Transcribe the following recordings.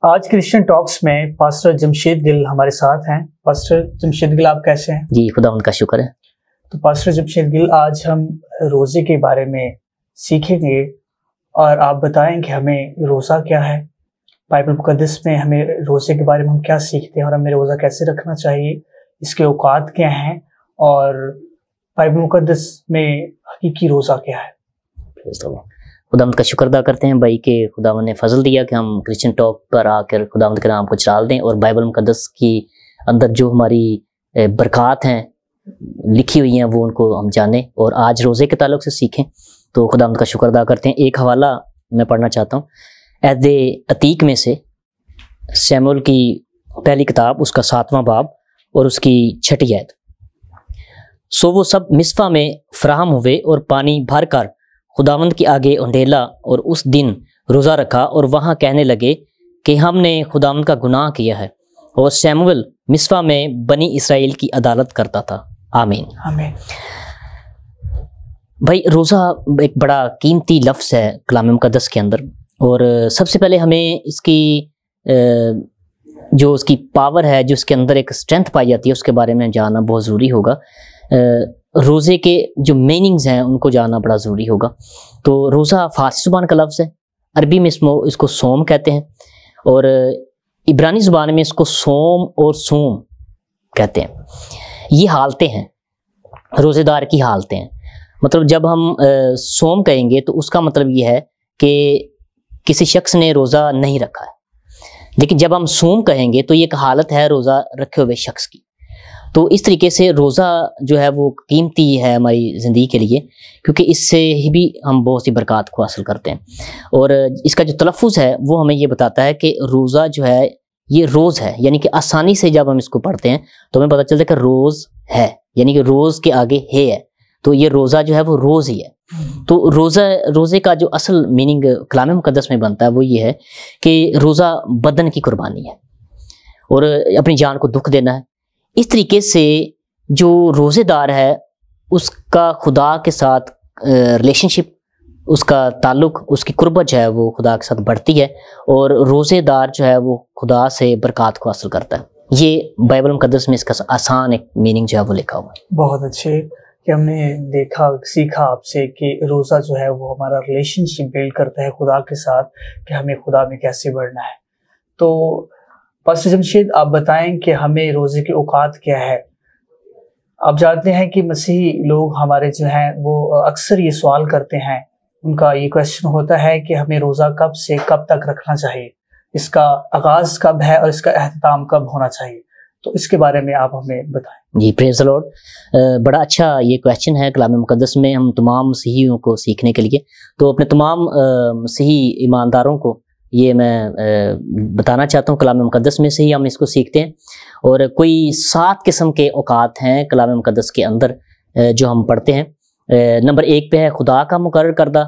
آج کرسچن ٹاکس میں پاسٹر جمشید گل ہمارے ساتھ ہیں۔ پاسٹر جمشید گل، آپ کیسے ہیں؟ جی خداوند کا شکر ہے۔ تو پاسٹر جمشید گل، آج ہم روزے کے بارے میں سیکھیں گے، اور آپ بتائیں کہ ہمیں روزہ کیا ہے، بائبل مقدس میں ہمیں روزے کے بارے میں ہم کیا سیکھتے ہیں، اور ہمیں روزہ کیسے رکھنا چاہیے، اس کے اوقات کیا ہیں، اور بائبل مقدس میں حقیقی روزہ کیا ہے۔ خداوند کا شکر ادا کرتے ہیں بھائی کہ خداوند نے فضل دیا کہ ہم کرسچن ٹاک پر آ کر خداوند کے نام کو چال دیں اور بائبل مقدس کی اندر جو ہماری برکات ہیں لکھی ہوئی ہیں وہ ان کو ہم جانیں اور آج روزے کے تعلق سے سیکھیں۔ تو خداوند کا شکر ادا کرتے ہیں۔ ایک حوالہ میں پڑھنا چاہتا ہوں عہد عتیق میں سے، سیموئیل کی پہلی کتاب، اس کا 7واں باب اور اس کی 6 آیت۔ سو وہ سب مصفا میں فراہم ہوئے اور پانی بھر کر خداوند کے آگے انڈیلا اور اس دن روزہ رکھا، اور وہاں کہنے لگے کہ ہم نے خداوند کا گناہ کیا ہے۔ اور سیموئیل مصفا میں بنی اسرائیل کی عدالت کرتا تھا۔ آمین آمین۔ بھائی روزہ ایک بڑا قیمتی لفظ ہے کلام مقدس کے اندر، اور سب سے پہلے ہمیں اس کی جو اس کی پاور ہے، جو اس کے اندر ایک اسٹرینتھ پائی جاتی ہے، اس کے بارے میں جاننا بہت ضروری ہوگا۔ روزے کے جو میننگز ہیں ان کو جاننا بڑا ضروری ہوگا۔ تو روزہ فارسی زبان کا لفظ ہے، عربی میں اس کو صوم کہتے ہیں، اور عبرانی زبان میں اس کو صوم اور صوم کہتے ہیں۔ یہ حالتیں ہیں، روزے دار کی حالتیں ہیں۔ مطلب جب ہم صوم کہیں گے تو اس کا مطلب یہ ہے کہ کسی شخص نے روزہ نہیں رکھا ہے، لیکن جب ہم صوم کہیں گے تو یہ ایک حالت ہے روزہ رکھے ہوئے شخص کی۔ تو اس طریقے سے روزہ جو ہے وہ قیمتی ہے ہماری زندگی کے لیے، کیونکہ اس سے ہی بھی ہم بہت سی برکات کو حاصل کرتے ہیں۔ اور اس کا جو تلفظ ہے وہ ہمیں یہ بتاتا ہے کہ روزہ جو ہے یہ روز ہے، یعنی کہ آسانی سے جب ہم اس کو پڑھتے ہیں تو ہمیں پتہ چلتا ہے کہ روز ہے، یعنی کہ روز کے آگے ہے، تو یہ روزہ جو ہے وہ روز ہی ہے۔ تو روزے کا جو اصل میننگ کلام مقدس میں بنتا ہے وہ یہ ہے کہ روزہ بدن کی قربانی ہے اور اپنی جان کو دکھ دینا ہے۔ اس طریقے سے جو روزے دار ہے اس کا خدا کے ساتھ ریلیشن شپ، اس کا تعلق، اس کی قربت جو ہے وہ خدا کے ساتھ بڑھتی ہے، اور روزے دار جو ہے وہ خدا سے برکات کو حاصل کرتا ہے۔ یہ بائبل مقدس میں اس کا آسان ایک میننگ جو ہے وہ لکھا ہوا ہے۔ بہت اچھے کہ ہم نے سیکھا آپ سے کہ روزہ جو ہے وہ ہمارا ریلیشن شپ بلڈ کرتا ہے خدا کے ساتھ، کہ ہمیں خدا میں کیسے بڑھنا ہے۔ تو پاسٹر جمشید، آپ بتائیں کہ ہمیں روزے کے اوقات کیا ہے۔ آپ جانتے ہیں کہ مسیحی لوگ ہمارے جو ہیں وہ اکثر یہ سوال کرتے ہیں، ان کا یہ کویسچن ہوتا ہے کہ ہمیں روزہ کب سے کب تک رکھنا چاہیے، اس کا آغاز کب ہے اور اس کا اختتام کب ہونا چاہیے۔ تو اس کے بارے میں آپ ہمیں بتائیں۔ جی پریز دی لارڈ۔ بڑا اچھا یہ کویسچن ہے کلام مقدس میں ہم تمام مسیحیوں کو سیکھنے کے لیے۔ تو اپنے تمام مسیحی ایمانداروں کو یہ میں بتانا چاہتا ہوں، کلام مقدس میں سے ہی ہم اس کو سیکھتے ہیں، اور کوئی 7 قسم کے اوقات ہیں کلام مقدس کے اندر جو ہم پڑھتے ہیں۔ نمبر 1 پہ ہے خدا کا مقرر کردہ،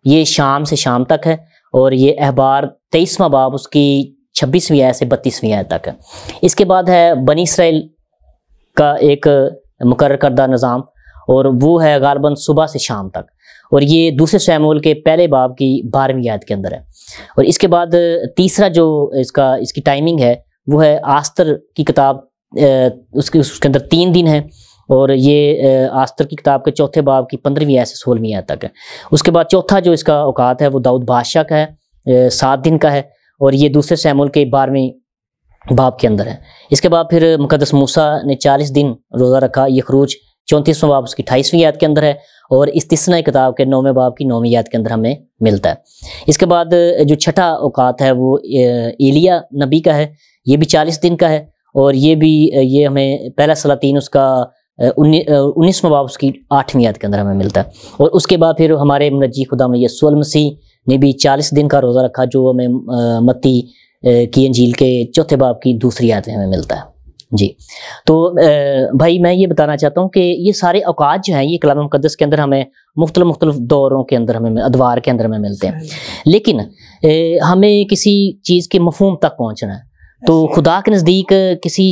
یہ شام سے شام تک ہے، اور یہ احبار 23واں باب اس کی 26ویں آیت سے 32ویں آیت تک ہے۔ اس کے بعد ہے بنی اسرائیل کا ایک مقرر کردہ نظام، اور وہ ہے غالباً صبح سے شام تک، اور یہ دوسرے سیموئیل کے پہلے باب کی 12ویں آیت کے اندر ہے۔ اور اس کے بعد تیسرا جو اس کی ٹائمنگ ہے وہ ہے آستر کی کتاب، اس کے اندر 3 دن ہے، اور یہ آستر کی کتاب کے 4تھے باب کی 15ویں آیت سے 16ویں آیت تک ہے۔ اس کے بعد چوتھا جو اس کا اوقات ہے وہ داؤد بادشاہ کا ہے، 7 دن کا ہے، اور یہ دوسرے سیموئیل کے 12ویں باب کے اندر ہے۔ اس کے بعد پھر مقدس موسیٰ نے 40 دن روزہ رکھا، یہ خروج 34واں باب اس کی 28ویں آیت کے اندر ہے، اور استثناء کتاب کے 9ویں باب کی 9ویں آیت کے اندر ہمیں ملتا ہے۔ اس کے بعد جو چھٹا اوقات ہے وہ ایلیا نبی کا ہے، یہ بھی 40 دن کا ہے، اور یہ ہمیں پہلا سلاطین اس کا 19واں باب اس کی 8ویں آیت کے اندر ہمیں ملتا ہے۔ اور اس کے بعد پھر ہمارے منجی خدا یسوع المسیح نے بھی 40 دن کا روزہ رکھا، جو ہمیں متی کی انجیل کے 4تھے باب کی 2 آیت میں ہمیں ملتا ہے۔ جی تو بھائی میں یہ بتانا چاہتا ہوں کہ یہ سارے اوقات جو ہیں یہ کلام مقدس کے اندر ہمیں مختلف دوروں کے اندر ہمیں ادوار کے اندر ہمیں ملتے ہیں، لیکن ہمیں کسی چیز کے مفہوم تک پہنچنا ہے تو خدا کے نزدیک کسی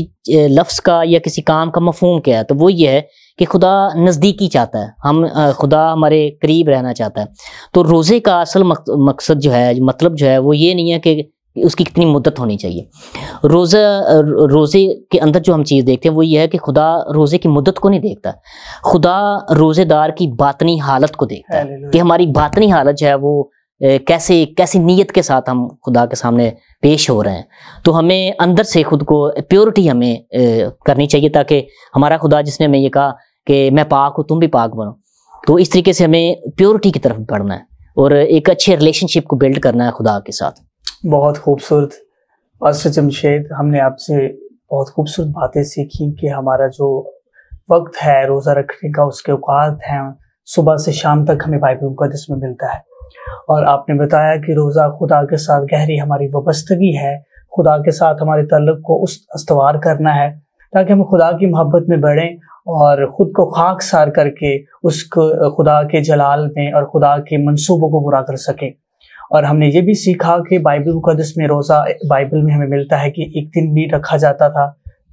لفظ کا یا کسی کام کا مفہوم کیا ہے، تو وہ یہ ہے کہ خدا نزدیکی چاہتا ہے، خدا ہمارے قریب رہنا چاہتا ہے۔ تو روزے کا اصل مقصد جو ہے، مطلب جو ہے وہ یہ نہیں ہے کہ اس کی کتنی مدت ہونی چاہیے. روزے کے اندر جو ہم چیز دیکھتے ہیں وہ یہ ہے کہ خدا روزے کی مدت کو نہیں دیکھتا, خدا روزے دار کی باطنی حالت کو دیکھتا ہے کہ ہماری باطنی حالت جو ہے وہ کیسی نیت کے ساتھ ہم خدا کے سامنے پیش ہو رہے ہیں. تو ہمیں اندر سے خود کو پیورٹی ہمیں کرنی چاہیے, تاکہ ہمارا خدا جس نے ہمیں یہ کہا کہ میں پاک ہوں تم بھی پاک بنو, تو اس طریقے سے ہمیں پیورٹی کی طرف بڑھنا ہے اور ایک اچھے ریلیشن شپ کو بلڈ کرنا ہے خدا کے ساتھ. بہت خوبصورت پاسٹر جمشید, ہم نے آپ سے بہت خوبصورت باتیں سیکھی کہ ہمارا جو وقت ہے روزہ رکھنے کا, اس کے اوقات ہیں صبح سے شام تک ہمیں بائبل مقدس میں ملتا ہے, اور آپ نے بتایا کہ روزہ خدا کے ساتھ گہری ہماری وابستگی ہے, خدا کے ساتھ ہمارے تعلق کو استوار کرنا ہے تاکہ ہم خدا کی محبت میں بڑھیں اور خود کو خاک سار کر کے اس کو خدا کے جلال میں اور خدا کے منصوبوں کو پورا کر سکیں. اور ہم نے یہ بھی سیکھا کہ بائبل مقدس میں روزہ, بائبل میں ہمیں ملتا ہے کہ ایک دن بھی رکھا جاتا تھا,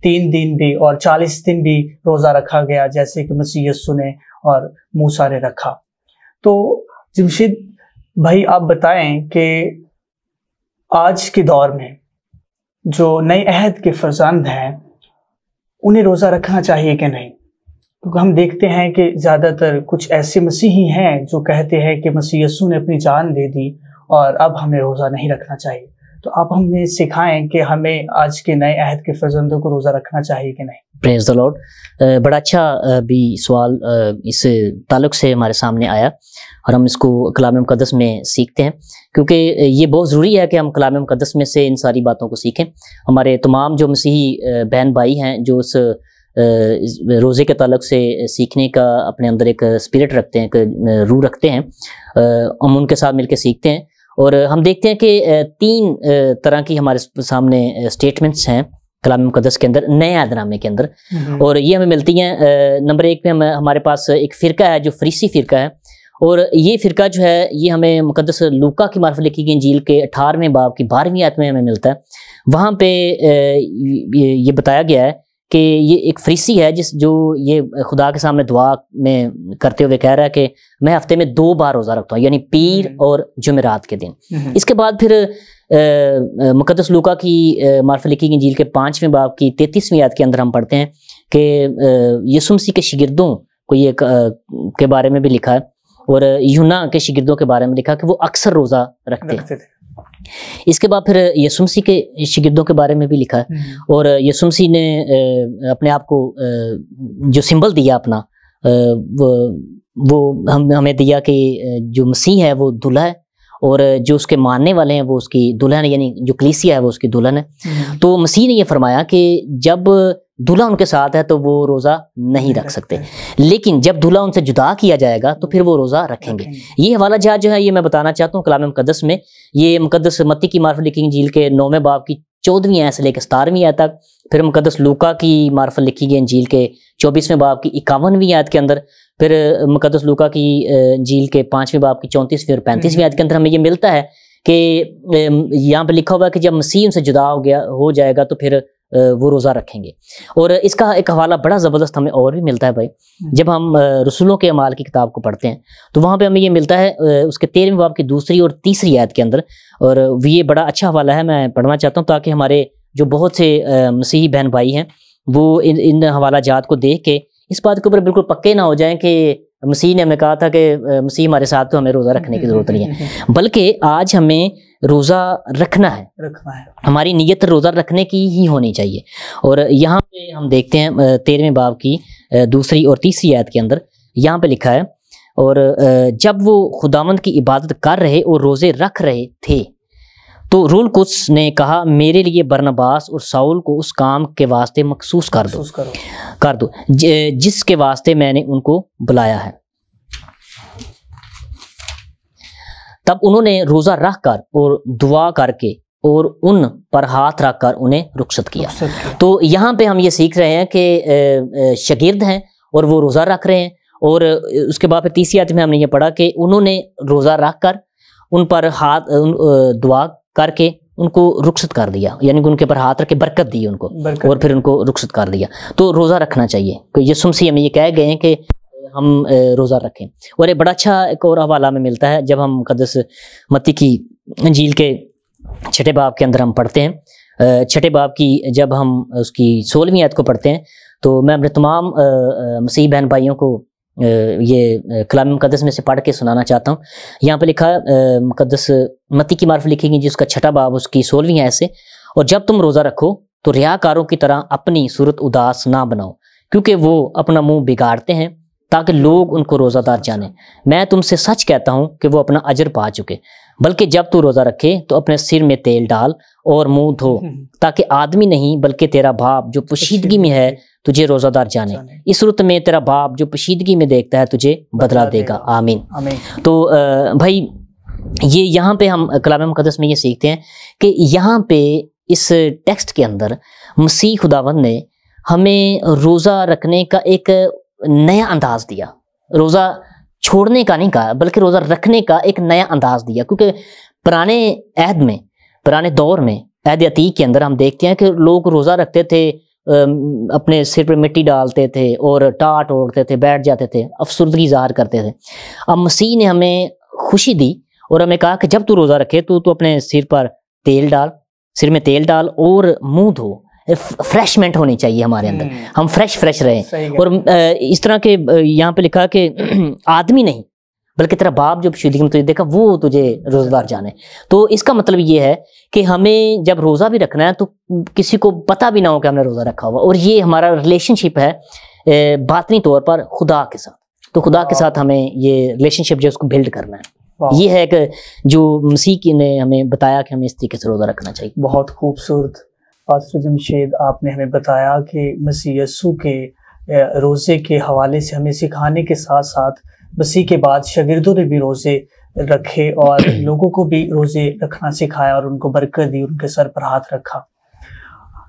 3 دن بھی اور 40 دن بھی روزہ رکھا گیا, جیسے کہ مسیح یسوع نے اور موسیٰ نے رکھا. تو جمشید بھائی آپ بتائیں کہ آج کے دور میں جو نئے عہد کے فرزند ہیں انہیں روزہ رکھنا چاہیے کہ نہیں؟ کیونکہ ہم دیکھتے ہیں کہ زیادہ تر کچھ ایسے مسیحی ہیں جو کہتے ہیں کہ مسیح یسوع نے اپنی جان دے دی اور اب ہمیں روزہ نہیں رکھنا چاہیے. تو آپ ہمیں سکھائیں کہ ہمیں آج کے نئے عہد کے فرزندوں کو روزہ رکھنا چاہیے کہ نہیں. پریز دی لارڈ. بڑا اچھا بھی سوال اس تعلق سے ہمارے سامنے آیا, اور ہم اس کو کلام مقدس میں سیکھتے ہیں, کیونکہ یہ بہت ضروری ہے کہ ہم کلام مقدس میں سے ان ساری باتوں کو سیکھیں. ہمارے تمام جو مسیحی بہن بھائی ہیں جو اس روزے کے تعلق سے سیکھنے کا اپنے اندر ایک اسپرٹ رکھتے ہیں, ایک روح رکھتے ہیں, ہم ان کے ساتھ مل کے سیکھتے ہیں. اور ہم دیکھتے ہیں کہ 3 طرح کی ہمارے سامنے اسٹیٹمنٹس ہیں کلام مقدس کے اندر, نئے عہد نامے کے اندر, اور یہ ہمیں ملتی ہیں. نمبر 1 پہ ہمارے پاس ایک فرقہ ہے جو فریسی فرقہ ہے, اور یہ فرقہ جو ہے یہ ہمیں مقدس لوکا کی معرفت لکھی گئی انجیل کے 18ویں باب کی 12ویں آیت میں ہمیں ملتا ہے. وہاں پہ یہ بتایا گیا ہے کہ یہ ایک فریسی ہے جو یہ خدا کے سامنے دعا میں کرتے ہوئے کہہ رہا ہے کہ میں ہفتے میں 2 بار روزہ رکھتا ہوں, یعنی پیر اور جمعرات کے دن. اس کے بعد پھر مقدس لوکا کی معرفت لکھی گئی انجیل کے 5ویں باب کی 33ویں آیت کے اندر ہم پڑھتے ہیں کہ یسوع مسیح کے شاگردوں کو یہ کے بارے میں بھی لکھا ہے, اور یونا کے شاگردوں کے بارے میں لکھا کہ وہ اکثر روزہ رکھتے تھے. اس کے بعد پھر یسوع مسیح کے شاگردوں کے بارے میں بھی لکھا ہے, اور یسوع مسیح نے اپنے آپ کو جو سمبل دیا اپنا, وہ ہمیں دیا کہ جو مسیح ہے وہ دلہا ہے, اور جو اس کے ماننے والے ہیں وہ اس کی دلہن ہے, یعنی جو کلیسیا ہے وہ اس کی دلہن ہے. تو مسیح نے یہ فرمایا کہ جب دلہا ان کے ساتھ ہے تو وہ روزہ نہیں رکھ سکتے, لیکن جب دلہا ان سے جدا کیا جائے گا تو پھر وہ روزہ رکھیں گے. یہ حوالہ جات جو ہے یہ میں بتانا چاہتا ہوں کلام مقدس میں, یہ مقدس متی کی معرفت لکھی انجیل کے 9ویں باب کی 14ویں آیت سے لے کے 17ویں آیت تک, پھر مقدس لوکا کی معرفت لکھی گئی انجیل کے 24ویں باب کی 51ویں آیت کے اندر, پھر مقدس لوکا کی انجیل کے 5ویں باب کی 34ویں اور 35ویں آیت کے اندر ہمیں یہ ملتا ہے کہ یہاں پہ لکھا ہوا ہے کہ جب مسیح ان سے جدا ہو جائے گا تو پھر وہ روزہ رکھیں گے. اور اس کا ایک حوالہ بڑا زبردست ہمیں اور بھی ملتا ہے بھائی, جب ہم رسولوں کے اعمال کی کتاب کو پڑھتے ہیں تو وہاں پہ ہمیں یہ ملتا ہے اس کے 13ویں باب کی 2 اور 3 آیت کے اندر, اور یہ بڑا اچھا حوالہ ہے, میں پڑھنا چاہتا ہوں تاکہ ہمارے جو بہت سے مسیحی بہن بھائی ہیں وہ ان حوالہ جات کو دیکھ کے اس بات کے اوپر بالکل پکے نہ ہو جائیں کہ مسیح نے ہمیں کہا تھا کہ مسیح ہمارے ساتھ تو ہمیں روزہ رکھنے کی ضرورت نہیں ہے, بلکہ آج ہمیں روزہ رکھنا ہے, ہماری نیت روزہ رکھنے کی ہی ہونی چاہیے. اور یہاں پہ ہم دیکھتے ہیں 13ویں باب کی 2 اور 3 آیت کے اندر یہاں پہ لکھا ہے, اور جب وہ خداوند کی عبادت کر رہے اور روزے رکھ رہے تھے تو روح القدس نے کہا میرے لیے برنباس اور ساؤل کو اس کام کے واسطے مخصوص کر دو جس کے واسطے میں نے ان کو بلایا ہے. تب انہوں نے روزہ رکھ کر اور دعا کر کے اور ان پر ہاتھ رکھ کر انہیں رخصت کیا. تو یہاں پہ ہم یہ سیکھ رہے ہیں کہ شاگرد ہیں اور وہ روزہ رکھ رہے ہیں, اور اس کے بعد پھر 3 آیت میں ہم نے یہ پڑھا کہ انہوں نے روزہ رکھ کر ان پر ہاتھ دعا کر کے ان کو رخصت کر دیا, یعنی کہ ان کے پر ہاتھ رکھ کے برکت دی ان کو, اور پھر ان کو رخصت کر دیا. تو روزہ رکھنا چاہیے, کہ یسوع مسیح ہمیں یہ کہہ گئے ہیں کہ ہم روزہ رکھیں. اور ایک بڑا اچھا ایک اور حوالہ میں ملتا ہے جب ہم مقدس متی کی انجیل کے چھٹے باب کے اندر ہم پڑھتے ہیں، چھٹے باب کی جب ہم اس کی 16ویں آیت کو پڑھتے ہیں تو میں اپنے تمام مسیحی بہن بھائیوں کو یہ کلام مقدس میں سے پڑھ کے سنانا چاہتا ہوں۔ یہاں پہ لکھا مقدس متی کی معرفت لکھی گئی جس کا چھٹا باب اس کی 16ویں آیت سے، اور جب تم روزہ رکھو تو ریاکاروں کی طرح اپنی صورت اداس نہ بناؤ، کیونکہ وہ اپنا منہ بگاڑتے ہیں تاکہ لوگ ان کو روزہ دار جانیں۔ میں تم سے سچ کہتا ہوں کہ وہ اپنا اجر پا چکے۔ بلکہ جب تو روزہ رکھے تو اپنے سر میں تیل ڈال اور منہ دھو، تاکہ آدمی نہیں بلکہ تیرا باپ جو پوشیدگی میں ہے تجھے روزہ دار جانے۔ اس صورت میں تیرا باپ جو پوشیدگی میں دیکھتا ہے تجھے بدلہ دے گا۔ آمین۔ تو بھائی یہ یہاں پہ ہم کلام مقدس میں یہ سیکھتے ہیں کہ یہاں پہ اس ٹیکسٹ کے اندر مسیح خداوند نے ہمیں روزہ رکھنے کا ایک نیا انداز دیا۔ روزہ چھوڑنے کا نہیں کہا بلکہ روزہ رکھنے کا ایک نیا انداز دیا، کیونکہ پرانے عہد میں، پرانے دور میں، عہد عتیق کے اندر ہم دیکھتے ہیں کہ لوگ روزہ رکھتے تھے، اپنے سر پہ مٹی ڈالتے تھے اور ٹاٹ اوڑھتے تھے، بیٹھ جاتے تھے، افسردگی ظاہر کرتے تھے۔ اب مسیح نے ہمیں خوشی دی اور ہمیں کہا کہ جب تو روزہ رکھے تو اپنے سر پر تیل ڈال، سر میں تیل ڈال اور منہ دھو۔ فریشمنٹ ہونی چاہیے ہمارے اندر، ہم فریش رہیں۔ اور اس طرح کے یہاں پہ لکھا کہ آدمی نہیں بلکہ تیرا باپ جو پوشیدگی میں تجھے دیکھا وہ تجھے روزہ دار جانے۔ تو اس کا مطلب یہ ہے کہ ہمیں جب روزہ بھی رکھنا ہے تو کسی کو پتہ بھی نہ ہو کہ ہم نے روزہ رکھا ہوا، اور یہ ہمارا ریلیشن شپ ہے باطنی طور پر خدا کے ساتھ۔ تو خدا کے ساتھ ہمیں یہ ریلیشن شپ جو اس کو بلڈ کرنا ہے، یہ ہے کہ جو مسیح نے ہمیں بتایا کہ ہمیں اس طریقے سے روزہ رکھنا چاہیے۔ بہت خوبصورت پاسٹر جمشید آپ نے ہمیں بتایا کہ مسیح یسوع کے روزے کے حوالے سے ہمیں سکھانے کے ساتھ ساتھ مسیح کے بعد شاگردوں نے بھی روزے رکھے اور لوگوں کو بھی روزے رکھنا سکھایا اور ان کو برکت دی، ان کے سر پر ہاتھ رکھا۔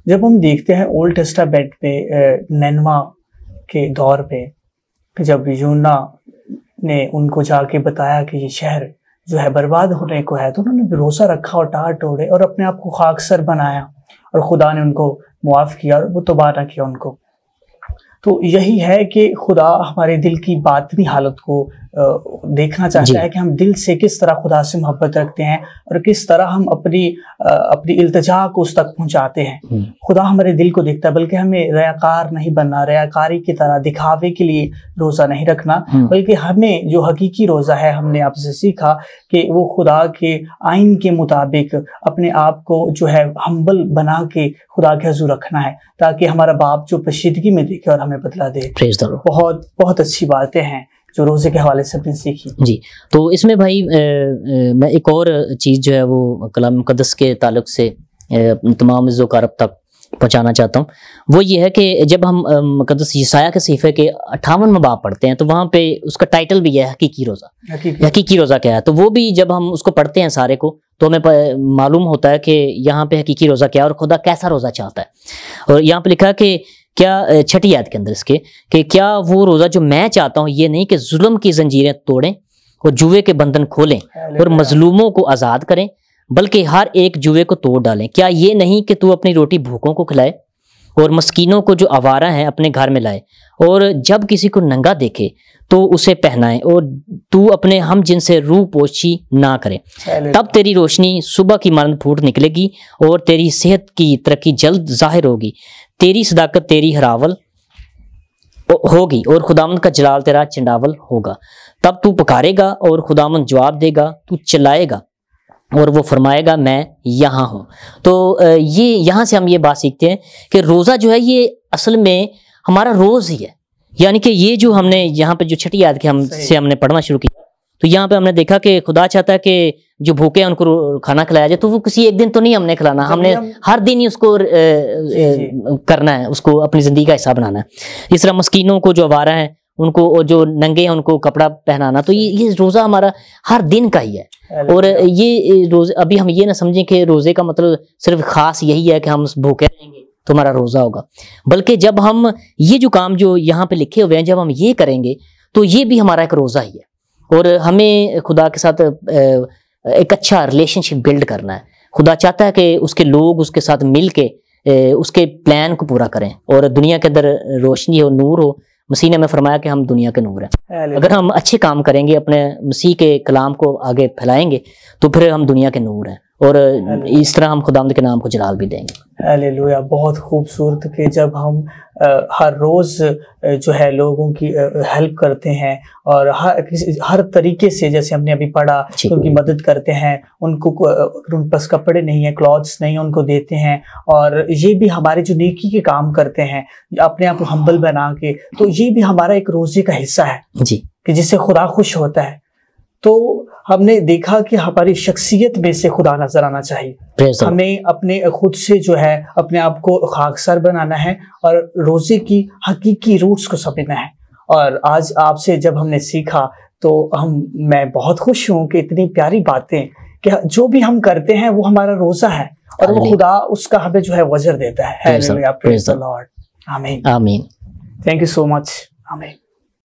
جب ہم دیکھتے ہیں اولڈ ٹیسٹامنٹ میں نینوا کے دور پہ جب یونا نے ان کو جا کے بتایا کہ یہ شہر جو ہے برباد ہونے کو ہے، تو انہوں نے بھی روزہ رکھا اور ٹاٹ اوڑھے اور اپنے آپ کو خاکسر بنایا، اور خدا نے ان کو معاف کیا اور وہ توبہ نہ کیا ان کو۔ تو یہی ہے کہ خدا ہمارے دل کی باطنی حالت کو دیکھنا چاہتا ہے کہ ہم دل سے کس طرح خدا سے محبت رکھتے ہیں اور کس طرح ہم اپنی التجا کو اس تک پہنچاتے ہیں۔ خدا ہمارے دل کو دیکھتا ہے، بلکہ ہمیں ریاکار نہیں بننا، ریاکاری کی طرح دکھاوے کے لیے روزہ نہیں رکھنا، بلکہ ہمیں جو حقیقی روزہ ہے، ہم نے آپ سے سیکھا کہ وہ خدا کے آئین کے مطابق اپنے آپ کو جو ہے ہمبل بنا کے خدا کے حضور رکھنا ہے، تاکہ ہمارا باپ جو پشیدگی میں دیکھے اور ہمیں بدلہ دے۔ بہت بہت اچھی باتیں ہیں جو روزے کے حوالے سے اپنے سیکھی۔ جی، تو اس میں بھائی میں ایک اور چیز جو ہے وہ کلام مقدس کے تعلق سے تمام عزت و کرب تک پہنچانا چاہتا ہوں، وہ یہ ہے کہ جب ہم مقدس یسایہ کے صحیفے کے 58واں باب پڑھتے ہیں تو وہاں پہ اس کا ٹائٹل بھی ہے حقیقی روزہ۔ حقیقی روزہ کیا ہے؟ تو وہ بھی جب ہم اس کو پڑھتے ہیں سارے کو تو ہمیں معلوم ہوتا ہے کہ یہاں پہ حقیقی روزہ کیا ہے اور خدا کیسا روزہ چاہتا ہے۔ اور یہاں پہ لکھا کہ کیا چھٹی آیت کے اندر اس کے کہ کیا وہ روزہ جو میں چاہتا ہوں یہ نہیں کہ ظلم کی زنجیریں توڑیں اور جوے کے بندھن کھولیں اور مظلوموں کو آزاد کریں، بلکہ ہر ایک جوے کو توڑ ڈالیں۔ کیا یہ نہیں کہ تو اپنی روٹی بھوکوں کو کھلائے اور مسکینوں کو جو آوارہ ہیں اپنے گھر میں لائے، اور جب کسی کو ننگا دیکھے تو اسے پہنائے، اور تو اپنے ہم جن سے روح پوشی نہ کرے۔ تب تیری روشنی صبح کی مانند پھوٹ نکلے گی اور تیری صحت کی ترقی جلد ظاہر ہوگی۔ تیری صداقت تیری ہراول ہوگی اور خداوند کا جلال تیرا چنڈاول ہوگا۔ تب تو پکارے گا اور خداوند جواب دے گا، تو چلائے گا اور وہ فرمائے گا میں یہاں ہوں۔ تو یہ یہاں سے ہم یہ بات سیکھتے ہیں کہ روزہ جو ہے یہ اصل میں ہمارا روز ہی ہے، یعنی کہ یہ جو ہم نے یہاں پہ جو چھٹی یاد کی ہم نے پڑھنا شروع کیا تو یہاں پہ ہم نے دیکھا کہ خدا چاہتا ہے کہ جو بھوکے ہیں ان کو کھانا کھلایا جائے، تو وہ کسی ایک دن تو نہیں ہم نے کھلانا، ہم نے ہر دن ہی اس کو کرنا ہے، اس کو اپنی زندگی کا حصہ بنانا ہے۔ اس طرح مسکینوں کو جو آوارہ ہیں ان کو، اور جو ننگے ہیں ان کو کپڑا پہنانا، تو یہ روزہ ہمارا ہر دن کا ہی ہے۔ اور یہ روزے ابھی ہم یہ نہ سمجھیں کہ روزے کا مطلب صرف خاص یہی ہے کہ ہم بھوکے رہیں گے تو ہمارا روزہ ہوگا، بلکہ جب ہم یہ جو کام جو یہاں پہ لکھے ہوئے ہیں جب ہم یہ کریں گے تو یہ بھی ہمارا ایک روزہ ہی ہے، اور ہمیں خدا کے ساتھ ایک اچھا ریلیشن شپ بلڈ کرنا ہے۔ خدا چاہتا ہے کہ اس کے لوگ اس کے ساتھ مل کے اس کے پلان کو پورا کریں اور دنیا کے اندر روشنی ہو، نور ہو۔ مسیح نے ہمیں فرمایا کہ ہم دنیا کے نور ہیں۔ اگر ہم اچھے کام کریں گے، اپنے مسیح کے کلام کو آگے پھیلائیں گے، تو پھر ہم دنیا کے نور ہیں اور اس طرح ہم خداوند کے نام کو جلال بھی دیں گے۔ ہاللویا، بہت خوبصورت کہ جب ہم ہر روز جو ہے لوگوں کی ہیلپ کرتے ہیں اور ہر طریقے سے، جیسے ہم نے ابھی پڑھا، ان کی مدد کرتے ہیں، ان کو ان پاس کپڑے نہیں ہیں، کلوتھس نہیں ہیں، ان کو دیتے ہیں، اور یہ بھی ہمارے جو نیکی کے کام کرتے ہیں اپنے آپ کو ہمبل بنا کے، تو یہ بھی ہمارا ایک روزے کا حصہ ہے جی، کہ جس سے خدا خوش ہوتا ہے۔ تو ہم نے دیکھا کہ ہماری شخصیت میں سے خدا نظر آنا چاہیے، ہمیں اپنے خود سے جو ہے اپنے آپ کو خاکسار بنانا ہے اور روزے کی حقیقی روٹس کو سمجھنا ہے۔ اور آج آپ سے جب ہم نے سیکھا تو میں بہت خوش ہوں کہ اتنی پیاری باتیں کہ جو بھی ہم کرتے ہیں وہ ہمارا روزہ ہے اور وہ خدا اس کا ہمیں جو ہے وزر دیتا ہے۔ آمین، آمین، تھینک یو سو مچ، آمین۔